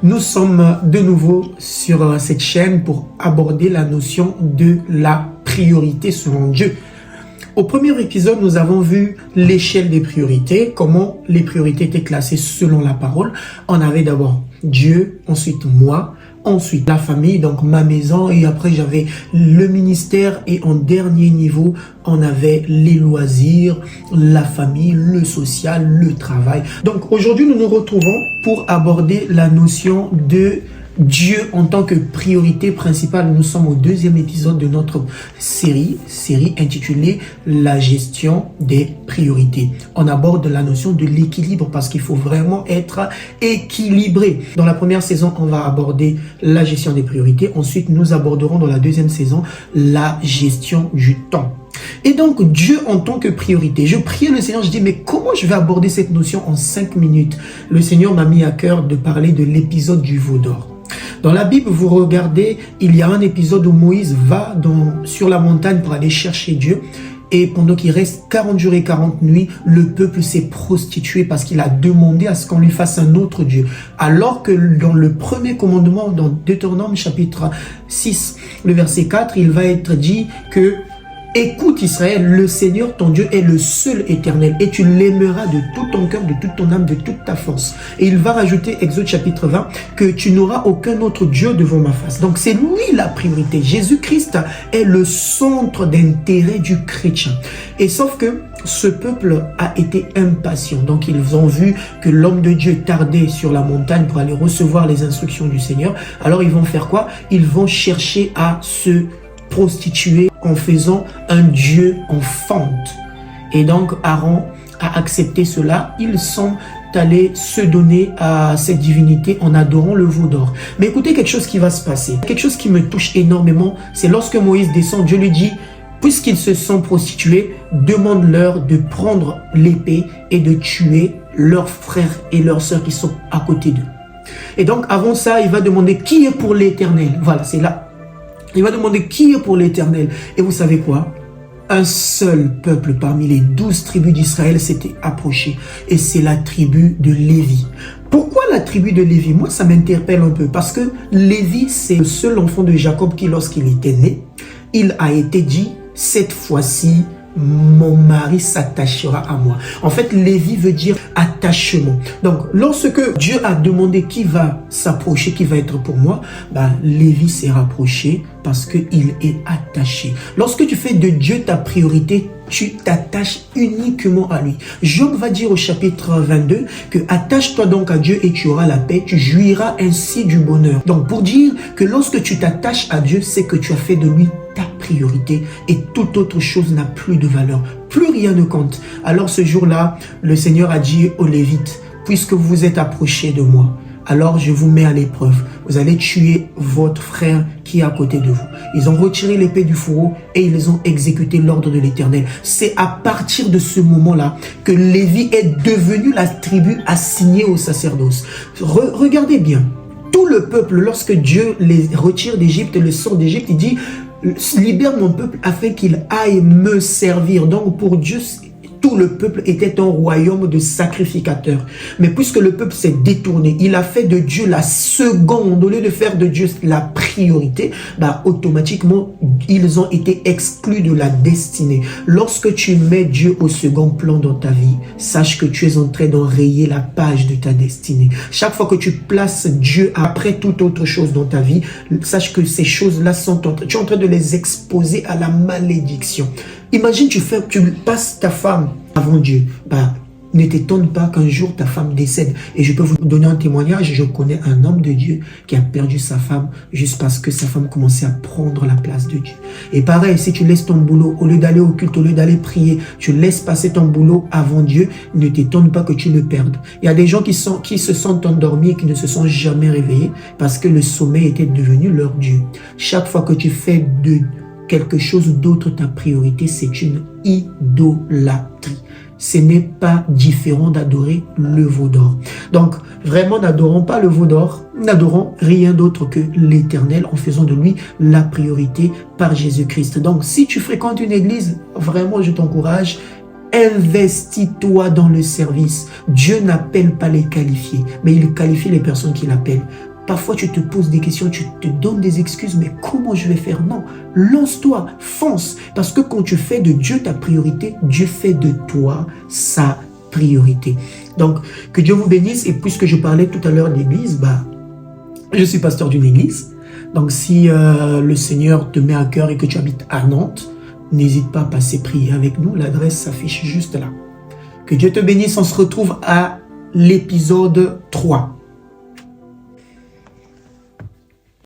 Nous sommes de nouveau sur cette chaîne pour aborder la notion de la priorité selon Dieu. Au premier épisode, nous avons vu l'échelle des priorités, comment les priorités étaient classées selon la parole. On avait d'abord Dieu, ensuite moi, ensuite la famille, donc ma maison, et après j'avais le ministère, et en dernier niveau, on avait les loisirs, la famille, le social, le travail. Donc aujourd'hui, nous nous retrouvons pour aborder la notion de Dieu en tant que priorité principale. Nous sommes au deuxième épisode de notre série intitulée La gestion des priorités. On aborde la notion de l'équilibre parce qu'il faut vraiment être équilibré. Dans la première saison, on va aborder la gestion des priorités. Ensuite, nous aborderons dans la deuxième saison la gestion du temps. Et donc, Dieu en tant que priorité. Je priais le Seigneur, je dis, mais comment je vais aborder cette notion en 5 minutes? Le Seigneur m'a mis à cœur de parler de l'épisode du veau d'or. Dans la Bible, vous regardez, il y a un épisode où Moïse va sur la montagne pour aller chercher Dieu. Et pendant qu'il reste 40 jours et 40 nuits, le peuple s'est prostitué parce qu'il a demandé à ce qu'on lui fasse un autre Dieu. Alors que dans le premier commandement, dans Deutéronome chapitre 6, le verset 4, il va être dit que écoute Israël, le Seigneur ton Dieu est le seul éternel et tu l'aimeras de tout ton cœur, de toute ton âme, de toute ta force. Et il va rajouter, Exode chapitre 20, que tu n'auras aucun autre Dieu devant ma face. Donc c'est lui la priorité. Jésus-Christ est le centre d'intérêt du chrétien. Et sauf que ce peuple a été impatient. Donc ils ont vu que l'homme de Dieu tardait sur la montagne pour aller recevoir les instructions du Seigneur. Alors ils vont faire quoi? Ils vont chercher à se prostituer en faisant un Dieu en fente. Et donc Aaron a accepté cela. Ils sont allés se donner à cette divinité en adorant le veau d'or. Mais écoutez quelque chose qui va se passer. Quelque chose qui me touche énormément, c'est lorsque Moïse descend, Dieu lui dit, puisqu'ils se sont prostitués, demande-leur de prendre l'épée et de tuer leurs frères et leurs sœurs qui sont à côté d'eux. Et donc avant ça, il va demander qui est pour l'Éternel. Voilà, c'est là. Il va demander qui est pour l'Éternel. Et vous savez quoi? Un seul peuple parmi les 12 tribus d'Israël s'était approché. Et c'est la tribu de Lévi. Pourquoi la tribu de Lévi? Moi, ça m'interpelle un peu. Parce que Lévi, c'est le seul enfant de Jacob qui, lorsqu'il était né, il a été dit, cette fois-ci, mon mari s'attachera à moi. En fait, Lévi veut dire attachement. Donc, lorsque Dieu a demandé qui va s'approcher, qui va être pour moi, Lévi s'est rapproché parce qu'il est attaché. Lorsque tu fais de Dieu ta priorité, tu t'attaches uniquement à lui. Job va dire au chapitre 22 que attache-toi donc à Dieu et tu auras la paix, tu jouiras ainsi du bonheur. Donc pour dire que lorsque tu t'attaches à Dieu, c'est que tu as fait de lui ta priorité et toute autre chose n'a plus de valeur. Plus rien ne compte. Alors ce jour-là, le Seigneur a dit aux Lévites, puisque vous vous êtes approchés de moi, alors je vous mets à l'épreuve. Vous allez tuer votre frère qui est à côté de vous. Ils ont retiré l'épée du fourreau et ils ont exécuté l'ordre de l'Éternel. C'est à partir de ce moment-là que Lévi est devenu la tribu assignée au sacerdoce. Regardez bien, tout le peuple, lorsque Dieu les retire d'Égypte, le sort d'Égypte, il dit, libère mon peuple afin qu'il aille me servir. Donc pour Dieu, tout le peuple était un royaume de sacrificateurs. Mais puisque le peuple s'est détourné, il a fait de Dieu la seconde, au lieu de faire de Dieu la priorité, automatiquement, ils ont été exclus de la destinée. Lorsque tu mets Dieu au second plan dans ta vie, sache que tu es en train d'enrayer la page de ta destinée. Chaque fois que tu places Dieu après toute autre chose dans ta vie, sache que ces choses-là tu es en train de les exposer à la malédiction. Imagine, tu passes ta femme avant Dieu. Ne t'étonne pas qu'un jour ta femme décède. Et je peux vous donner un témoignage. Je connais un homme de Dieu qui a perdu sa femme juste parce que sa femme commençait à prendre la place de Dieu. Et pareil, si tu laisses ton boulot, au lieu d'aller au culte, au lieu d'aller prier, tu laisses passer ton boulot avant Dieu, ne t'étonne pas que tu le perdes. Il y a des gens qui se sentent endormis et qui ne se sont jamais réveillés parce que le sommeil était devenu leur Dieu. Chaque fois que tu fais de quelque chose d'autre ta priorité, c'est une idolâtrie. Ce n'est pas différent d'adorer le veau d'or. Donc, vraiment, n'adorons pas le veau d'or. n'adorons rien d'autre que l'Éternel en faisant de lui la priorité par Jésus-Christ. Donc, si tu fréquentes une église, vraiment, je t'encourage, investis-toi dans le service. Dieu n'appelle pas les qualifiés, mais il qualifie les personnes qu'il appelle. Parfois, tu te poses des questions, tu te donnes des excuses, mais comment je vais faire? Non, lance-toi, fonce. Parce que quand tu fais de Dieu ta priorité, Dieu fait de toi sa priorité. Donc, que Dieu vous bénisse. Et puisque je parlais tout à l'heure d'église, je suis pasteur d'une église. Donc, si le Seigneur te met à cœur et que tu habites à Nantes, n'hésite pas à passer prier avec nous. L'adresse s'affiche juste là. Que Dieu te bénisse. On se retrouve à l'épisode 3.